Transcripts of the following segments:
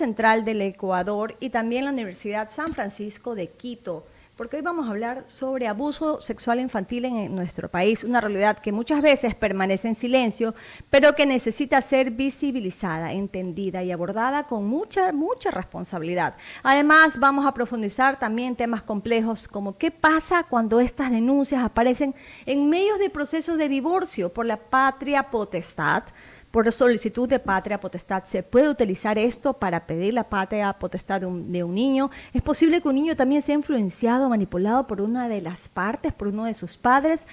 Central del Ecuador y también la Universidad San Francisco de Quito, porque hoy vamos a hablar sobre abuso sexual infantil en nuestro país, una realidad que muchas veces permanece en silencio, pero que necesita ser visibilizada, entendida y abordada con mucha responsabilidad. Además, vamos a profundizar también temas complejos como qué pasa cuando estas denuncias aparecen en medio de procesos de divorcio por la patria potestad, por solicitud de patria potestad. ¿Se puede utilizar esto para pedir la patria potestad de un niño? ¿Es posible que un niño también sea influenciado, manipulado por una de las partes, por uno de sus padres?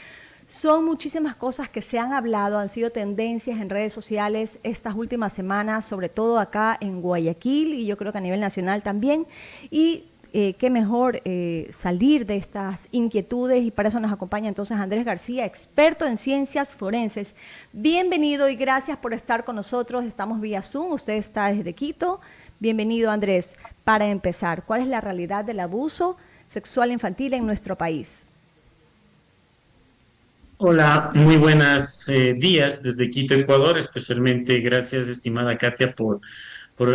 Son muchísimas cosas que se han hablado, han sido tendencias en redes sociales estas últimas semanas, sobre todo acá en Guayaquil y yo creo que a nivel nacional también. Y qué mejor salir de estas inquietudes y para eso nos acompaña entonces Andrés García, experto en ciencias forenses. Bienvenido y gracias por estar con nosotros. Estamos vía Zoom, usted está desde Quito. Bienvenido, Andrés. Para empezar, ¿cuál es la realidad del abuso sexual infantil en nuestro país? Hola, muy buenos días desde Quito, Ecuador. Especialmente gracias, estimada Katia, por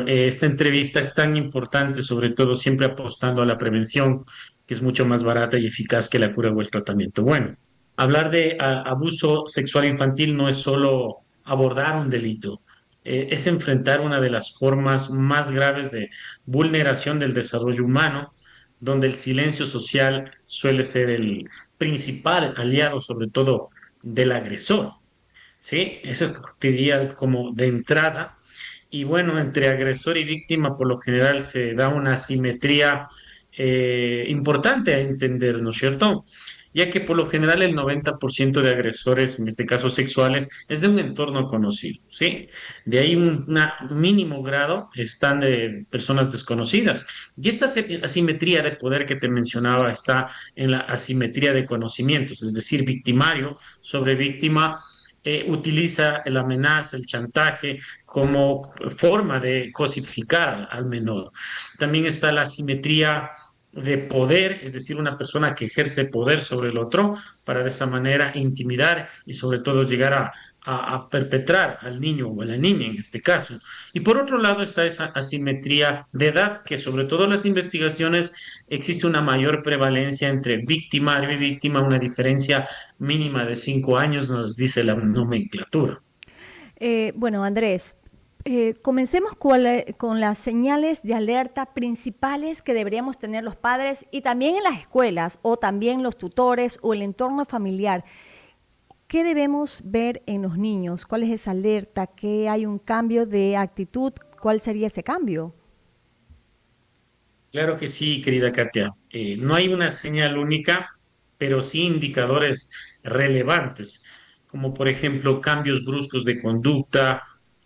esta entrevista tan importante, sobre todo siempre apostando a la prevención, que es mucho más barata y eficaz que la cura o el tratamiento. Bueno, hablar de abuso sexual infantil no es solo abordar un delito, es enfrentar una de las formas más graves de vulneración del desarrollo humano, donde el silencio social suele ser el principal aliado, sobre todo del agresor. ¿Sí? Eso te diría como de entrada. Y bueno, entre agresor y víctima por lo general se da una asimetría importante a entender, ¿no es cierto? Ya que por lo general el 90% de agresores, en este caso sexuales, es de un entorno conocido, ¿sí? De ahí un mínimo grado están de personas desconocidas. Y esta asimetría de poder que te mencionaba está en la asimetría de conocimientos, es decir, victimario sobre víctima utiliza la amenaza, el chantaje como forma de cosificar al menor. También está la asimetría de poder, es decir, una persona que ejerce poder sobre el otro para de esa manera intimidar y sobre todo llegar a perpetrar al niño o a la niña en este caso. Y por otro lado está esa asimetría de edad, que sobre todo en las investigaciones existe una mayor prevalencia entre victimario y víctima, una diferencia mínima de 5 años, nos dice la nomenclatura. Bueno, Andrés, comencemos con las señales de alerta principales que deberíamos tener los padres y también en las escuelas o también los tutores o el entorno familiar. ¿Qué debemos ver en los niños? ¿Cuál es esa alerta? ¿Que hay un cambio de actitud? ¿Cuál sería ese cambio? Claro que sí, querida Katia. No hay una señal única, pero sí indicadores relevantes, como por ejemplo cambios bruscos de conducta,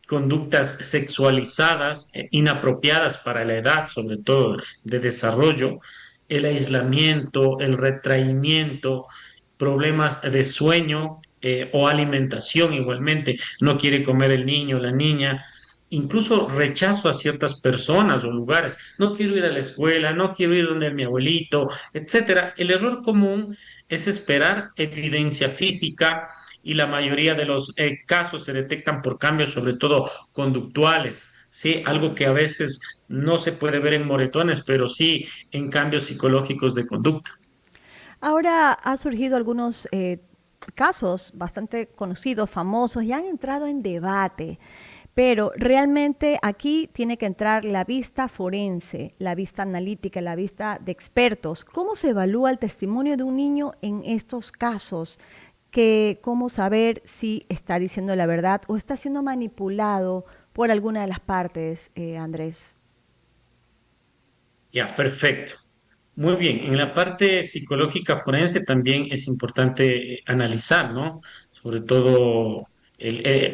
conductas sexualizadas, inapropiadas para la edad, sobre todo de desarrollo, el aislamiento, el retraimiento, problemas de sueño, o alimentación igualmente. No quiere comer el niño o la niña, incluso rechazo a ciertas personas o lugares. No quiero ir a la escuela, no quiero ir donde mi abuelito, etcétera. El error común es esperar evidencia física y la mayoría de los casos se detectan por cambios, sobre todo conductuales. Sí, algo que a veces no se puede ver en moretones, pero sí en cambios psicológicos de conducta. Ahora ha surgido algunos casos bastante conocidos, famosos, y han entrado en debate. Pero realmente aquí tiene que entrar la vista forense, la vista analítica, la vista de expertos. ¿Cómo se evalúa el testimonio de un niño en estos casos? ¿Cómo saber si está diciendo la verdad o está siendo manipulado por alguna de las partes, Andrés? Ya, perfecto. Muy bien, en la parte psicológica forense también es importante analizar, ¿no? Sobre todo,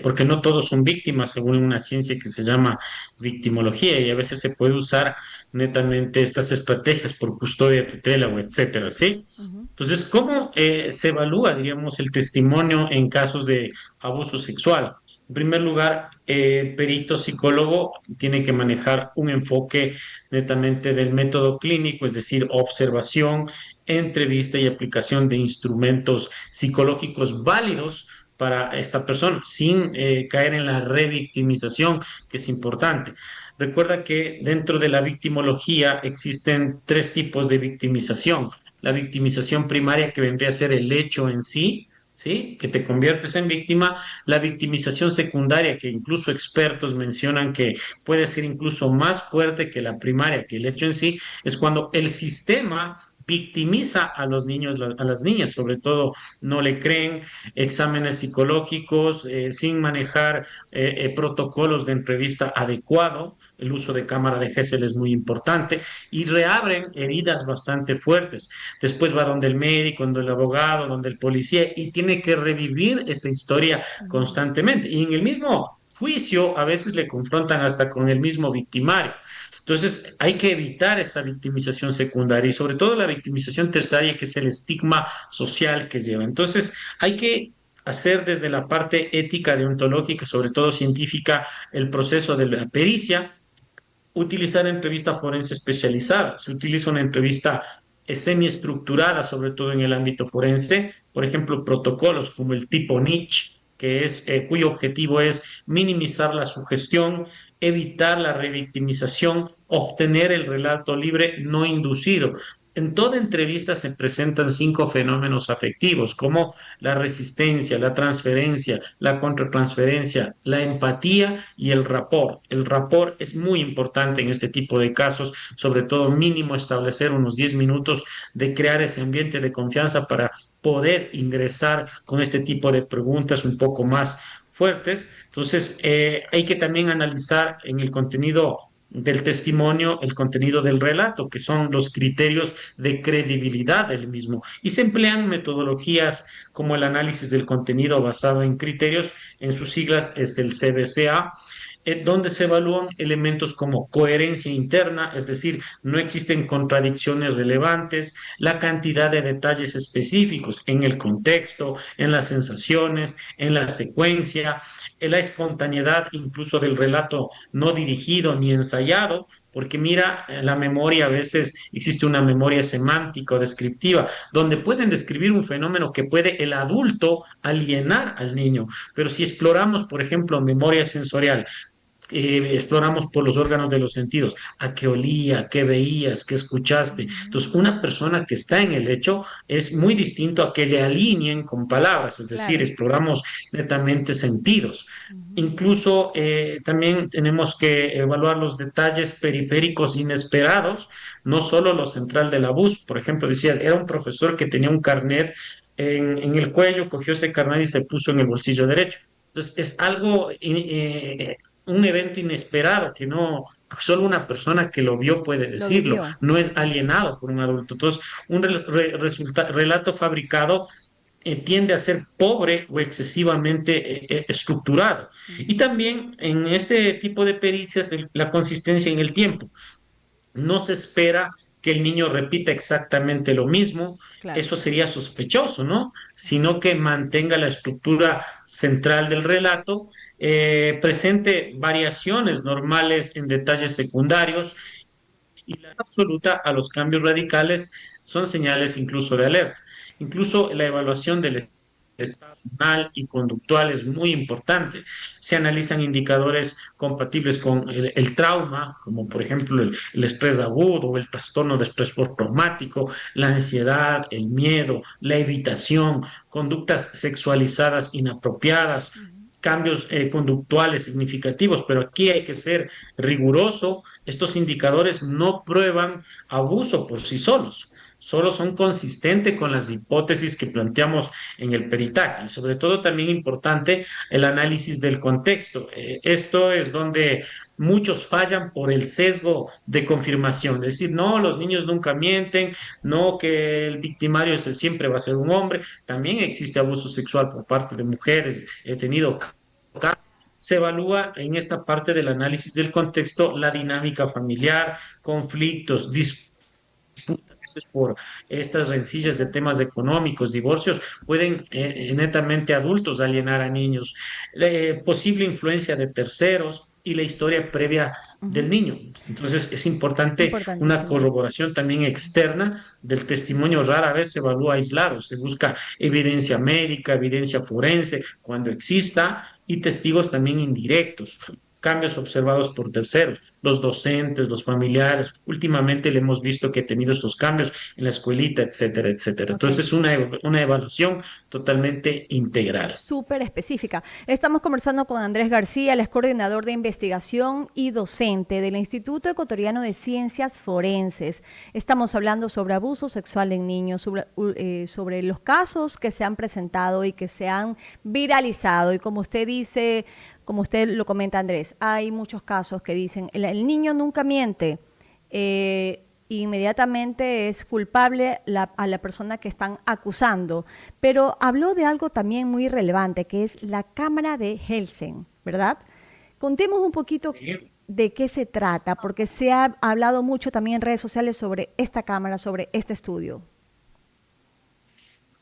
porque no todos son víctimas, según una ciencia que se llama victimología, y a veces se puede usar netamente estas estrategias por custodia, tutela o etcétera, ¿sí? Ujú. Entonces, ¿cómo se evalúa, diríamos, el testimonio en casos de abuso sexual? En primer lugar, perito psicólogo tiene que manejar un enfoque netamente del método clínico, es decir, observación, entrevista y aplicación de instrumentos psicológicos válidos para esta persona, sin caer en la revictimización, que es importante. Recuerda que dentro de la victimología existen tres tipos de victimización. La victimización primaria, que vendría a ser el hecho en sí, ¿sí? Que te conviertes en víctima. La victimización secundaria, que incluso expertos mencionan que puede ser incluso más fuerte que la primaria, que el hecho en sí, es cuando el sistema victimiza a los niños, a las niñas, sobre todo no le creen, exámenes psicológicos, sin manejar protocolos de entrevista adecuado. El uso de cámara de Gesell es muy importante y reabren heridas bastante fuertes. Después va donde el médico, donde el abogado, donde el policía y tiene que revivir esa historia Ujú. constantemente. Y en el mismo juicio a veces le confrontan hasta con el mismo victimario. Entonces, hay que evitar esta victimización secundaria y sobre todo la victimización terciaria, que es el estigma social que lleva. Entonces, hay que hacer desde la parte ética, deontológica, sobre todo científica, el proceso de la pericia, utilizar entrevista forense especializada. Se utiliza una entrevista semiestructurada, sobre todo en el ámbito forense, por ejemplo, protocolos como el tipo Niche, que es, cuyo objetivo es minimizar la sugestión, evitar la revictimización, obtener el relato libre no inducido. En toda entrevista se presentan cinco fenómenos afectivos, como la resistencia, la transferencia, la contratransferencia, la empatía y el rapport. El rapport es muy importante en este tipo de casos, sobre todo mínimo establecer unos 10 minutos de crear ese ambiente de confianza para poder ingresar con este tipo de preguntas un poco más fuertes. Entonces, hay que también analizar en el contenido del testimonio, el contenido del relato, que son los criterios de credibilidad del mismo. Y se emplean metodologías como el análisis del contenido basado en criterios, en sus siglas es el CBCA, donde se evalúan elementos como coherencia interna, es decir, no existen contradicciones relevantes, la cantidad de detalles específicos en el contexto, en las sensaciones, en la secuencia, en la espontaneidad incluso del relato no dirigido ni ensayado, porque mira, la memoria a veces existe una memoria semántica o descriptiva, donde pueden describir un fenómeno que puede el adulto alienar al niño. Pero si exploramos, por ejemplo, memoria sensorial, exploramos por los órganos de los sentidos, a qué olía, qué veías, qué escuchaste. Ujú. Entonces, una persona que está en el hecho es muy distinto a que le alineen con palabras, es decir, Claro. exploramos netamente sentidos. Ujú. Incluso también tenemos que evaluar los detalles periféricos inesperados, no solo lo central del abuso. Por ejemplo, decía, era un profesor que tenía un carnet en el cuello, cogió ese carnet y se puso en el bolsillo derecho. Entonces, es algo un evento inesperado que no, solo una persona que lo vio puede Lo decirlo, vivió. no es alienado por un adulto. Entonces, un relato fabricado tiende a ser pobre o excesivamente estructurado. Y Ujú. también en este tipo de pericias, la consistencia en el tiempo. No se espera que el niño repita exactamente lo mismo, Claro. eso sería sospechoso, ¿no? Sino que mantenga la estructura central del relato, presente variaciones normales en detalles secundarios y la absoluta a los cambios radicales son señales incluso de alerta. Incluso la evaluación del estado emocional y conductual es muy importante. Se analizan indicadores compatibles con el trauma, como por ejemplo el estrés agudo o el trastorno de estrés postraumático, la ansiedad, el miedo, la evitación, conductas sexualizadas inapropiadas, Ujú. cambios conductuales significativos, pero aquí hay que ser riguroso. Estos indicadores no prueban abuso por sí solos, solo son consistentes con las hipótesis que planteamos en el peritaje. Y sobre todo también importante el análisis del contexto. Esto es donde muchos fallan por el sesgo de confirmación, es decir, no, los niños nunca mienten, no que el victimario siempre va a ser un hombre, también existe abuso sexual por parte de mujeres, he tenido se evalúa en esta parte del análisis del contexto la dinámica familiar, conflictos, disputas a veces por estas rencillas de temas económicos, divorcios, pueden netamente adultos alienar a niños, posible influencia de terceros y la historia previa Ujú. del niño. Entonces es importante una Importantísimo. corroboración también externa del testimonio. Rara vez se evalúa aislado, se busca evidencia médica, evidencia forense, cuando exista, y testigos también indirectos. cambios observados por terceros, los docentes, los familiares. Últimamente le hemos visto que ha tenido estos cambios en la escuelita, etcétera, etcétera. Ok. Entonces es una evaluación totalmente integral. Súper específica. Estamos conversando con Andrés García, él es coordinador de investigación y docente del Instituto Ecuatoriano de Ciencias Forenses. Estamos hablando sobre abuso sexual en niños, sobre los casos que se han presentado y que se han viralizado. Y como usted dice, como usted lo comenta, Andrés, hay muchos casos que dicen, el niño nunca miente. Inmediatamente es culpable a la persona que están acusando. Pero habló de algo también muy relevante, que es la cámara de Helsen, ¿verdad? Contemos un poquito de qué se trata, porque se ha hablado mucho también en redes sociales sobre esta cámara, sobre este estudio.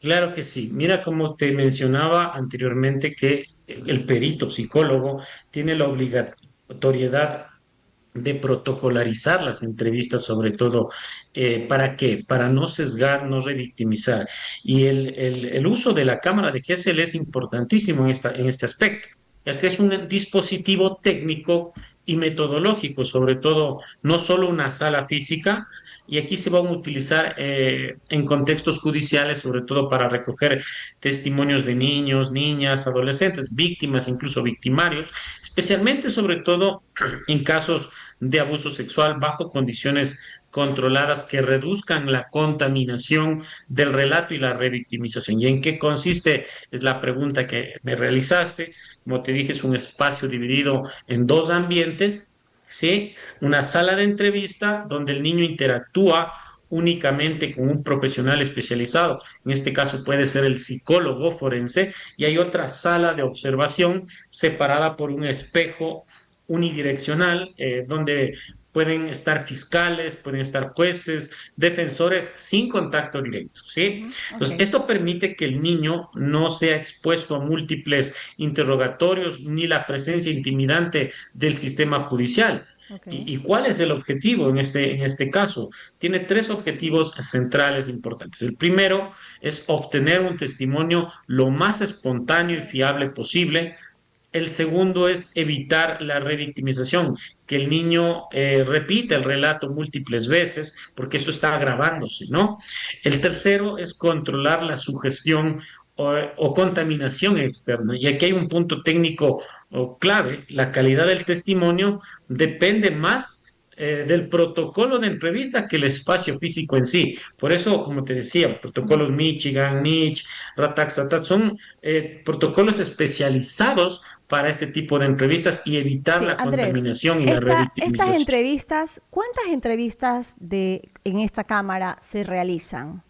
Claro que sí. Mira, como te mencionaba anteriormente, que el perito psicólogo tiene la obligatoriedad de protocolarizar las entrevistas, sobre todo, ¿para qué? Para no sesgar, no revictimizar. Y el uso de la cámara de Gesell es importantísimo en este aspecto, ya que es un dispositivo técnico y metodológico, sobre todo, no solo una sala física, y aquí se van a utilizar en contextos judiciales, sobre todo para recoger testimonios de niños, niñas, adolescentes, víctimas, incluso victimarios, especialmente sobre todo en casos de abuso sexual bajo condiciones controladas que reduzcan la contaminación del relato y la revictimización. ¿Y en qué consiste? Es la pregunta que me realizaste. Como te dije, es un espacio dividido en dos ambientes, ¿sí? Una sala de entrevista donde el niño interactúa únicamente con un profesional especializado. En este caso puede ser el psicólogo forense y hay otra sala de observación separada por un espejo unidireccional, donde pueden estar fiscales, pueden estar jueces, defensores sin contacto directo, ¿sí? Ok, Entonces, esto permite que el niño no sea expuesto a múltiples interrogatorios ni la presencia intimidante del sistema judicial. ok. ¿Y cuál es el objetivo en este caso? Tiene tres objetivos centrales importantes. El primero es obtener un testimonio lo más espontáneo y fiable posible. El segundo es evitar la revictimización, que el niño repita el relato múltiples veces, porque eso está agravándose, ¿no? El tercero es controlar la sugestión o contaminación externa. Y aquí hay un punto técnico clave. La calidad del testimonio depende más del protocolo de entrevista que el espacio físico en sí. Por eso, como te decía, Ujú. protocolos Michigan, Nich, Rataxatat son protocolos especializados para este tipo de entrevistas y evitar Sí, la Andrés, contaminación y la estas revictimización. entrevistas, ¿cuántas entrevistas en esta cámara se realizan?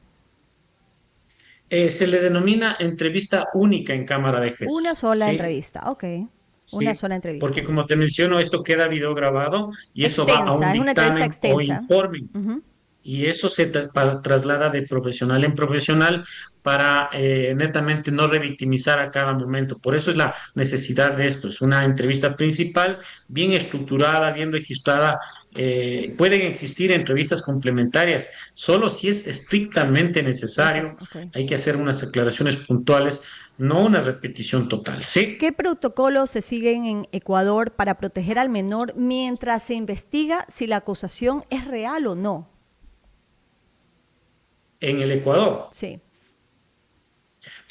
Se le denomina entrevista única en cámara de Una Gesell, sola ¿sí? entrevista, ok. Una Sí, sola porque entrevista. como te menciono, esto queda video grabado y eso va a un Extensa, es una entrevista dictamen o extensa. informe. Ujú. Y eso traslada de profesional en profesional para netamente no revictimizar a cada momento. Por eso es la necesidad de esto. Es una entrevista principal, bien estructurada, bien registrada. Pueden existir entrevistas complementarias, solo si es estrictamente necesario. Ok. Hay que hacer unas aclaraciones puntuales, no una repetición total, ¿sí? ¿Qué protocolos se siguen en Ecuador para proteger al menor mientras se investiga si la acusación es real o no? En el Ecuador. Sí.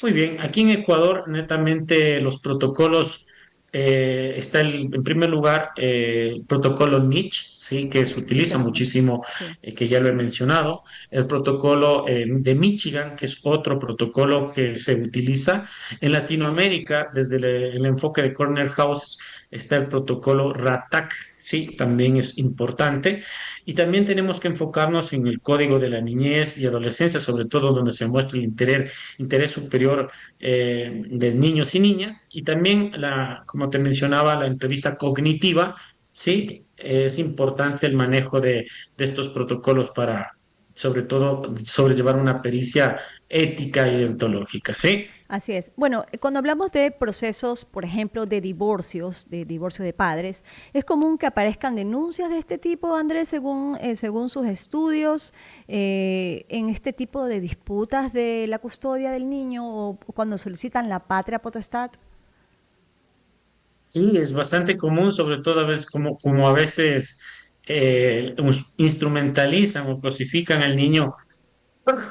Muy bien, aquí en Ecuador, netamente los protocolos, está en primer lugar el protocolo NICH, ¿sí? Que se Sí, utiliza tenemos. muchísimo, Sí. que ya lo he mencionado, el protocolo de Michigan, que es otro protocolo que se utiliza en Latinoamérica, desde el enfoque de Corner House está el protocolo RATAC, sí, también es importante. Y también tenemos que enfocarnos en el código de la niñez y adolescencia, sobre todo donde se muestra el interés superior de niños y niñas. Y también, como te mencionaba, la entrevista cognitiva, sí, es importante el manejo de estos protocolos para, sobre todo, sobrellevar una pericia ética y deontológica, ¿sí? Así es. Bueno, cuando hablamos de procesos, por ejemplo, de divorcio de padres, es común que aparezcan denuncias de este tipo, Andrés, según sus estudios, en este tipo de disputas de la custodia del niño o cuando solicitan la patria potestad. Sí, es bastante común, sobre todo a veces como a veces instrumentalizan o cosifican al niño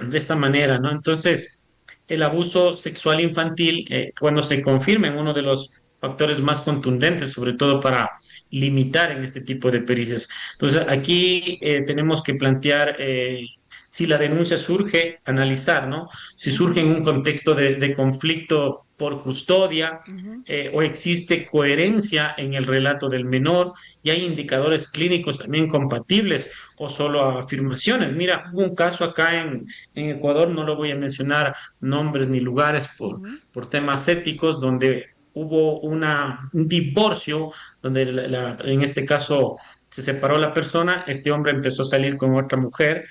de esta manera, ¿no? Entonces, el abuso sexual infantil, cuando se confirma en uno de los factores más contundentes, sobre todo para limitar en este tipo de pericias. Entonces, aquí tenemos que plantear si la denuncia surge, analizar, ¿no? Si surge Ujú, en un contexto de conflicto por custodia, ujú, o existe coherencia en el relato del menor y hay indicadores clínicos también compatibles o solo afirmaciones. Mira, hubo un caso acá en Ecuador, no lo voy a mencionar nombres ni lugares ujú. por temas éticos, donde hubo un divorcio, donde en este caso se separó la persona, este hombre empezó a salir con otra mujer.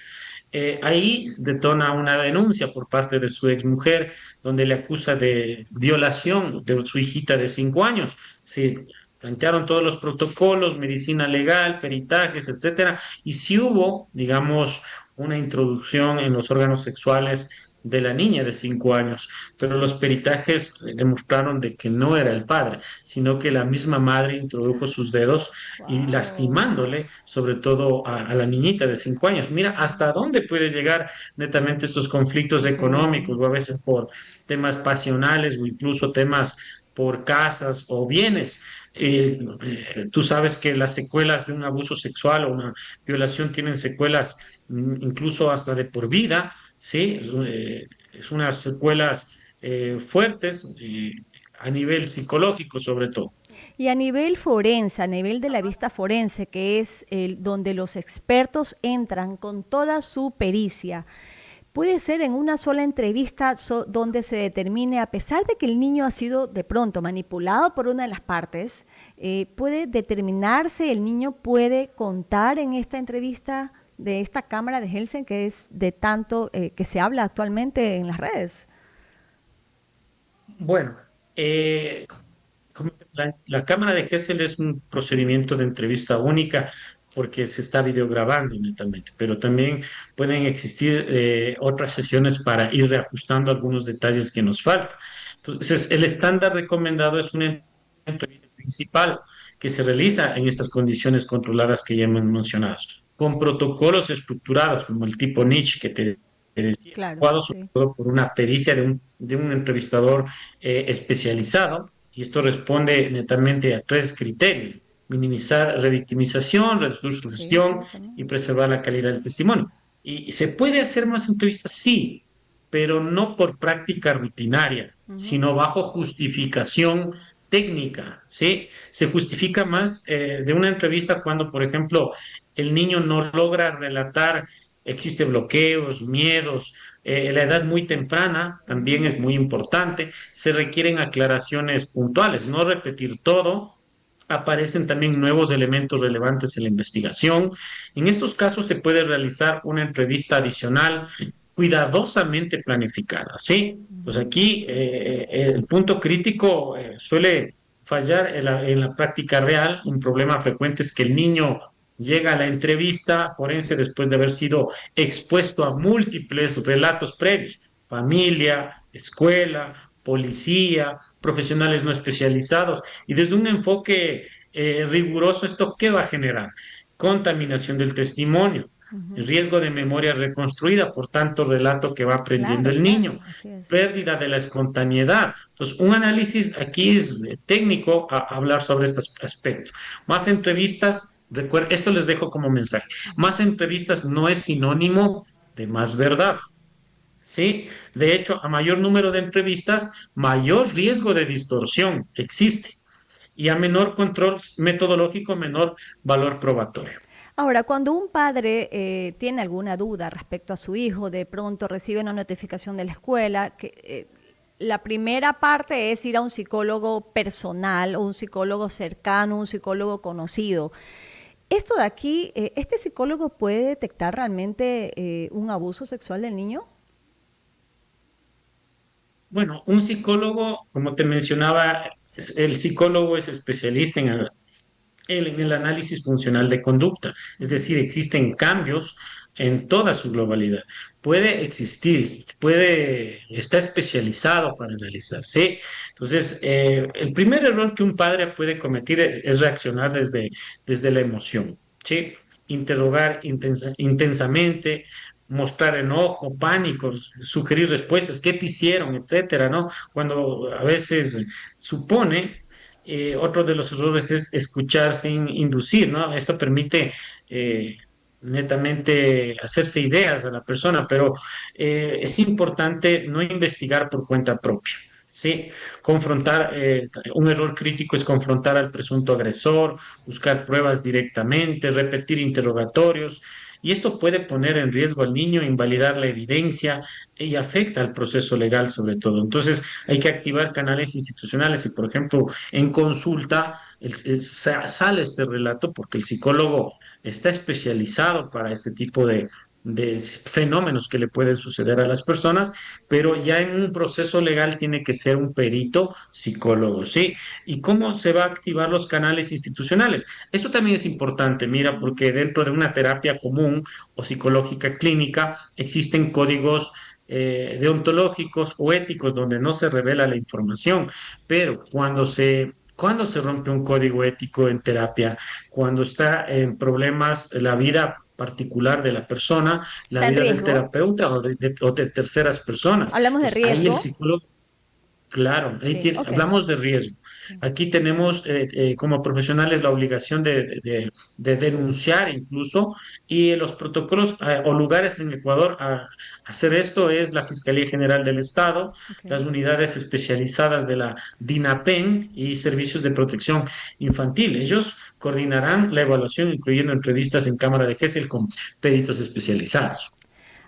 Ahí detona una denuncia por parte de su exmujer, donde le acusa de violación de su hijita de 5 años. Se plantearon todos los protocolos, medicina legal, peritajes, etcétera, y sí hubo, digamos, una introducción en los órganos sexuales de la niña de 5 años, pero los peritajes demostraron de que no era el padre, sino que la misma madre introdujo sus dedos y Wow. lastimándole, sobre todo a la niñita de 5 años. Mira hasta dónde puede llegar netamente estos conflictos económicos, Increíble. o a veces por temas pasionales o incluso temas por casas o bienes. Tú sabes que las secuelas de un abuso sexual o una violación tienen secuelas incluso hasta de por vida, ¿sí? Es unas secuelas fuertes a nivel psicológico sobre todo. Y a nivel forense, a nivel de la vista forense, que es donde los expertos entran con toda su pericia, puede ser en una sola entrevista donde se determine, a pesar de que el niño ha sido de pronto manipulado por una de las partes, puede determinarse, el niño puede contar en esta entrevista de esta cámara de Helsen, que es de tanto que se habla actualmente en las redes. Bueno, eh, la cámara de Gesell es un procedimiento de entrevista única porque se está videograbando netamente, pero también pueden existir otras sesiones para ir reajustando algunos detalles que nos faltan. Entonces, el estándar recomendado es una entrevista principal que se realiza en estas condiciones controladas que ya hemos mencionado, con protocolos estructurados como el tipo Niche que te decía, Claro, adecuado sobre sí. todo por una pericia de un entrevistador especializado, y esto responde netamente a tres criterios: minimizar revictimización, reducir su Sí, gestión sí, también. y preservar la calidad del testimonio. ¿Y se puede hacer más entrevistas? Sí, pero no por práctica rutinaria, Ujú. sino bajo justificación técnica, ¿sí? Se justifica más de una entrevista cuando, por ejemplo, el niño no logra relatar, existe bloqueos, miedos, la edad muy temprana también Ujú. es muy importante, se requieren aclaraciones puntuales, no repetir todo. Aparecen también nuevos elementos relevantes en la investigación. En estos casos se puede realizar una entrevista adicional cuidadosamente planificada, ¿sí? Pues Ujú. aquí el punto crítico suele fallar en la práctica real. Un problema frecuente es que el niño llega a la entrevista forense después de haber sido expuesto a múltiples relatos previos: familia, escuela, policía, profesionales no especializados, y desde un enfoque riguroso, ¿esto qué va a generar? Contaminación del testimonio, Ujú. riesgo de memoria reconstruida por tanto relato que va aprendiendo Claro, el claro, niño, así es. pérdida de la espontaneidad. Entonces, un análisis aquí es técnico a hablar sobre estos aspectos. Más entrevistas, recuerden, esto les dejo como mensaje: Ujú. más entrevistas no es sinónimo de más verdad. ¿Sí? De hecho, a mayor número de entrevistas, mayor riesgo de distorsión existe. Y a menor control metodológico, menor valor probatorio. Ahora, cuando un padre tiene alguna duda respecto a su hijo, de pronto recibe una notificación de la escuela, que la primera parte es ir a un psicólogo personal o un psicólogo cercano, un psicólogo conocido. Esto de aquí, ¿este psicólogo puede detectar realmente un abuso sexual del niño? Bueno, un psicólogo, como te mencionaba, Sí. el psicólogo es especialista en en el análisis funcional de conducta. Es decir, existen cambios en toda su globalidad. Puede existir, está especializado para analizar, ¿sí? Entonces, el primer error que un padre puede cometer es reaccionar desde la emoción, ¿sí? Interrogar intensamente, mostrar enojo, pánico, sugerir respuestas, qué te hicieron, etcétera, ¿no? Cuando a veces supone, otro de los errores es escuchar sin inducir, ¿no? Esto permite netamente hacerse ideas a la persona, pero es importante no investigar por cuenta propia. Sí, confrontar, un error crítico es confrontar al presunto agresor, buscar pruebas directamente, repetir interrogatorios, y esto puede poner en riesgo al niño, invalidar la evidencia y afecta al proceso legal sobre todo. Entonces, hay que activar canales institucionales y, por ejemplo, en consulta sale este relato porque el psicólogo está especializado para este tipo de fenómenos que le pueden suceder a las personas, pero ya en un proceso legal tiene que ser un perito psicólogo, ¿sí? ¿Y cómo se va a activar los canales institucionales? Eso también es importante, mira, porque dentro de una terapia común o psicológica clínica existen códigos deontológicos o éticos donde no se revela la información, pero cuando se rompe un código ético en terapia, cuando está en problemas la vida particular de la persona, la ¿Está en vida del riesgo? terapeuta o de terceras personas. Hablamos de Pues ahí el riesgo. psicólogo, claro, Sí, ok. hablamos de riesgo. Sí. Aquí tenemos como profesionales la obligación de denunciar incluso, y los protocolos o lugares en Ecuador a hacer esto es la Fiscalía General del Estado, las Ok. unidades especializadas de la DINAPEN y servicios de protección infantil. Ellos coordinarán la evaluación, incluyendo entrevistas en Cámara de GESEL con peritos especializados.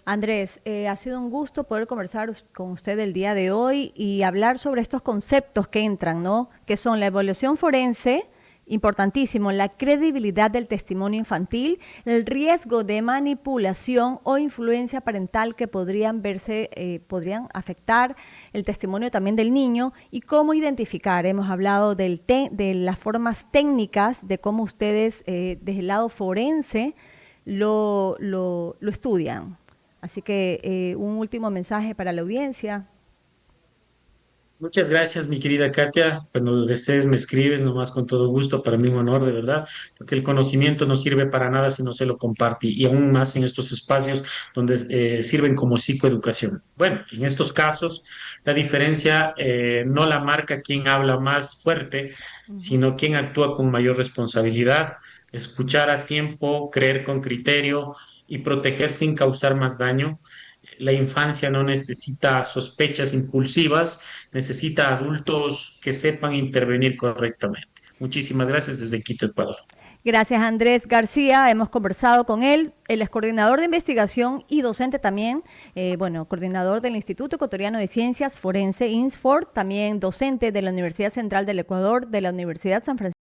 Andrés, ha sido un gusto poder conversar con usted el día de hoy y hablar sobre estos conceptos que entran, ¿no? Que son la evaluación forense, importantísimo, la credibilidad del testimonio infantil, el riesgo de manipulación o influencia parental que podrían verse, podrían afectar el testimonio también del niño y cómo identificar. Hemos hablado de las formas técnicas de cómo ustedes desde el lado forense lo estudian. Así que un último mensaje para la audiencia. Muchas gracias, mi querida Katia. Cuando desees me escribes, nomás con todo gusto, para mí un honor, de verdad, porque el conocimiento no sirve para nada si no se lo comparte, y aún más en estos espacios donde sirven como psicoeducación. Bueno, en estos casos, la diferencia no la marca quien habla más fuerte, Ujú. sino quien actúa con mayor responsabilidad, escuchar a tiempo, creer con criterio y proteger sin causar más daño. La infancia no necesita sospechas impulsivas, necesita adultos que sepan intervenir correctamente. Muchísimas gracias desde Quito, Ecuador. Gracias, Andrés García. Hemos conversado con él. Él es coordinador de investigación y docente también. Bueno, coordinador del Instituto Ecuatoriano de Ciencias Forense, INSFOR, también docente de la Universidad Central del Ecuador, de la Universidad San Francisco.